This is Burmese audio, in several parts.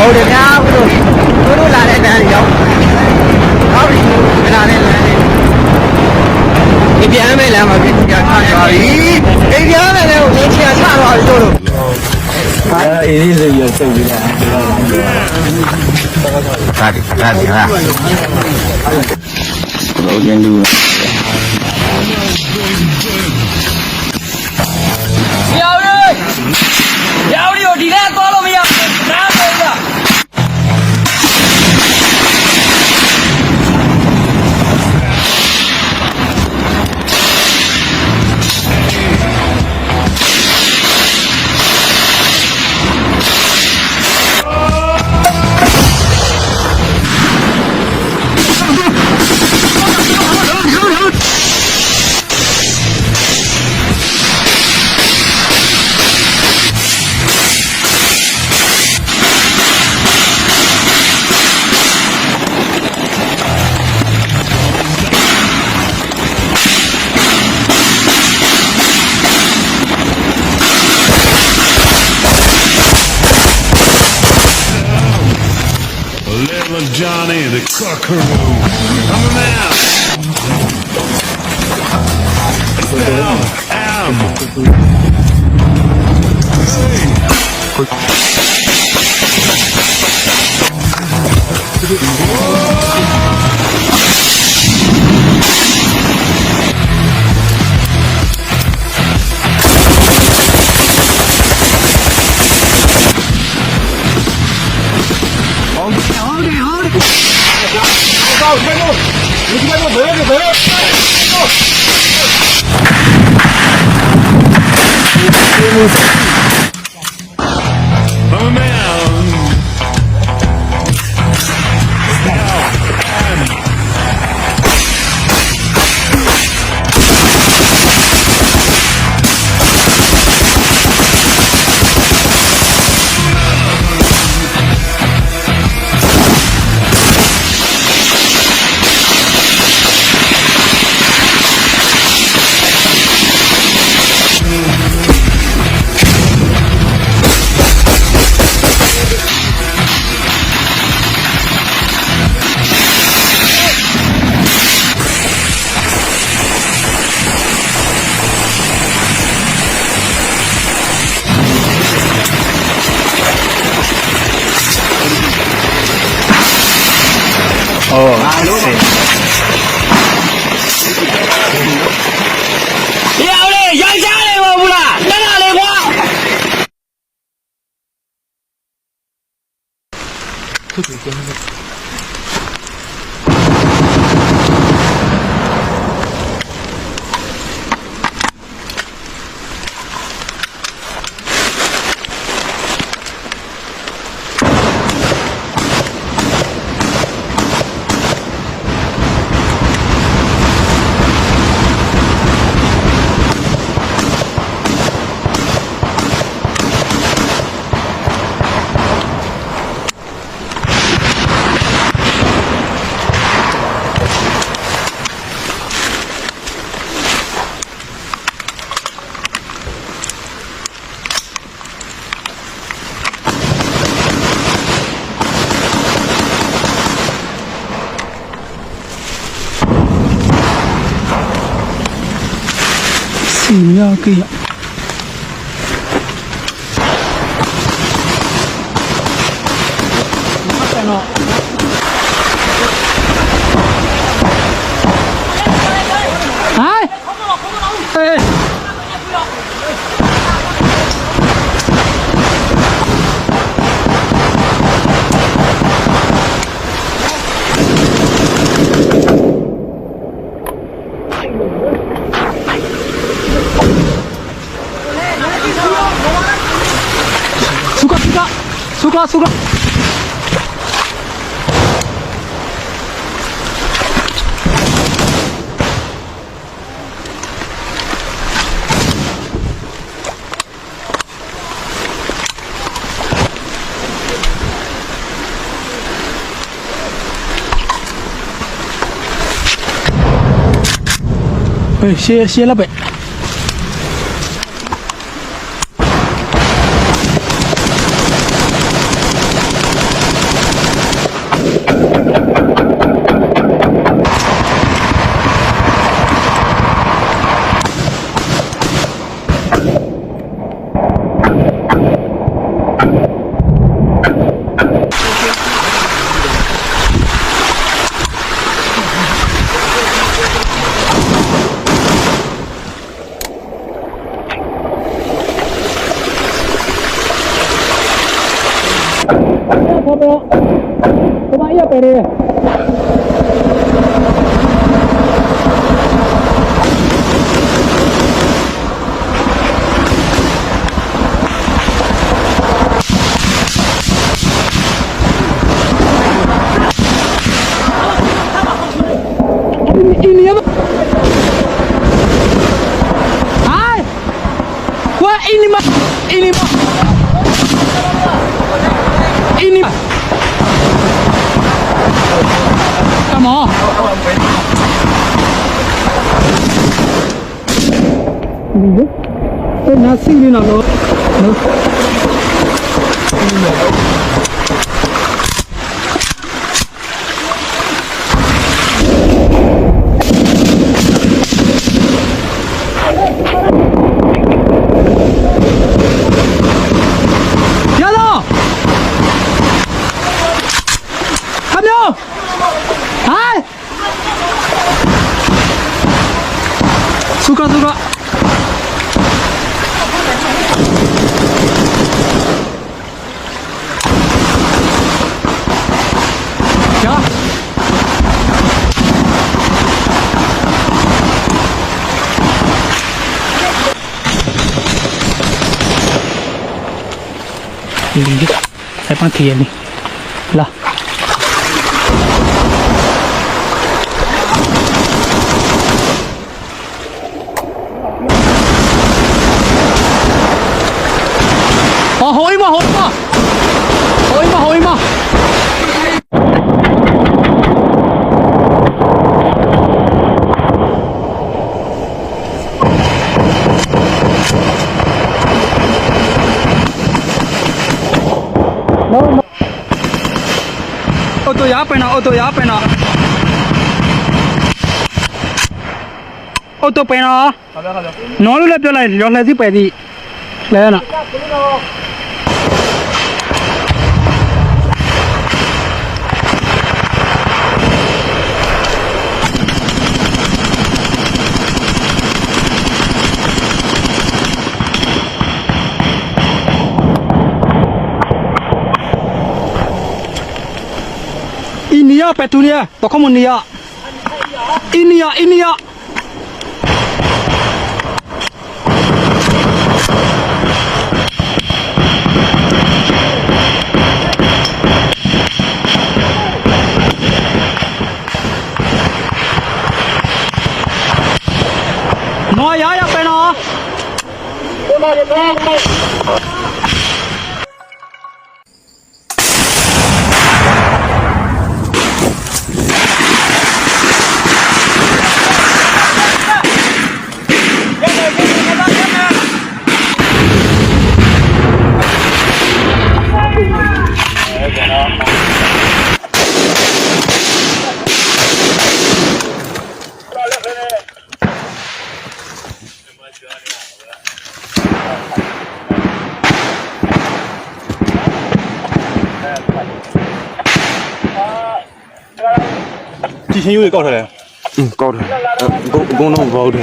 ဟုတ်တယ်များဘူးတို့လာတဲ့တန်းရောက်တော့ဒီလာတဲ့လမ်းဒီပြန်မဲ့လမ်းမှာပြချသွားပြီအိမ်ပြန်မဲ့လမ်းကိုပြချသွားပြီတို့အေးလေးဆိုရစိတ်ပြီးတာဒါဒီဟာတော့ကျန်လူရောက်ရီဒီကသွားလို့မရနားပေါ်လားJohnny the Cockaroo. I'm a man. I'm a man. Siyaki. Hai. Suka. Xe lắp vậy. ဟောတော့ဘာရပဲလေအင်းရပါInima. Come on. Nothing, you know. No. Hai. Suka. Ya. Ini saya pakai ni. Lah. Hoi mà. No. Ô tô giá bên nào. Ô tô bên nào. Nó lúc lên này, nó lên tiếp về gì? Lên nè. Inia Petunia, Tokomunia. Inia. No, ya, pero. Chị xin câu thôi. Câu thôi. Cô nó vào thôi.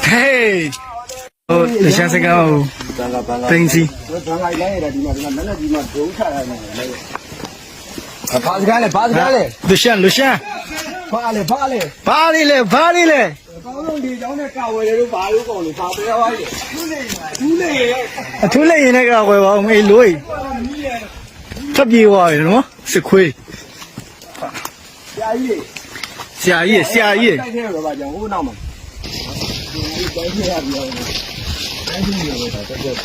Hey! Oh, the chance to go. Thanks. Lucian. Pale. ကောင်းဆုံးဒီเจ้าနဲ့ကာဝယ်တယ်လို့ဘာလို့ကောင်းလို့ဘာပြောရလဲဘူးလေရဲ့ အထူးလေးရင်လည်းကဝယ်ပါအောင်မေးလို့ထပ်ပြေးသွားပြီနော်စစ်ခွေး ဆရာကြီး ဆရာကြီး တိုက်ထဲတော့ဗာကြောင်ဟိုနောက်မှာတိုက်ထဲရပြောတယ်တိုက်ထဲရတော့တက်တက်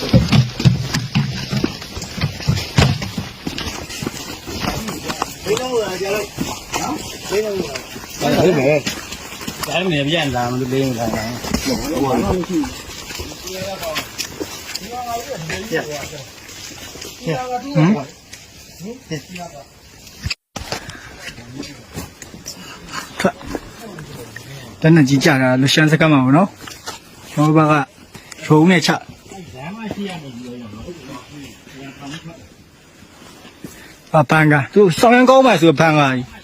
ဘယ်တော့လာကြလဲနော်ဘယ်တော့လာဟုတ်မယ် ဒါမှမဟုတ်ပြန်လာမလို့လေးမလာတာ ထွက်တနက်ကြီးကြတာလှရှမ်းစကမ်းမှာပေါ့နော်ကျွန်တော်ဘက်ကရုံးနဲ့ချပန်းကသူဆောင်းရန်ကောင်းပါဆိုပန်းကကြီး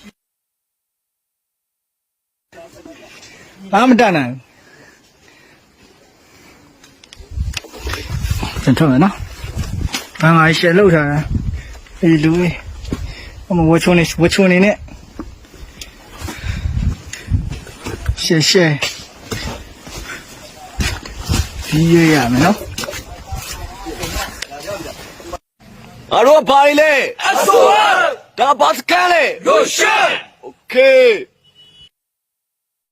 ဘာမှမတတ်နိုင်ကျွန်တော်မယ်နော်ပန်းကရှယ်လောက်ထားတာအေးလူကြီးအမဝချုံနေနဲ့ရှယ်ဒီရရမယ်နော် ငါတို့ကဘာလဲအဆိုပါဒါဘာစကန်လဲလို့ရှေ့โอเค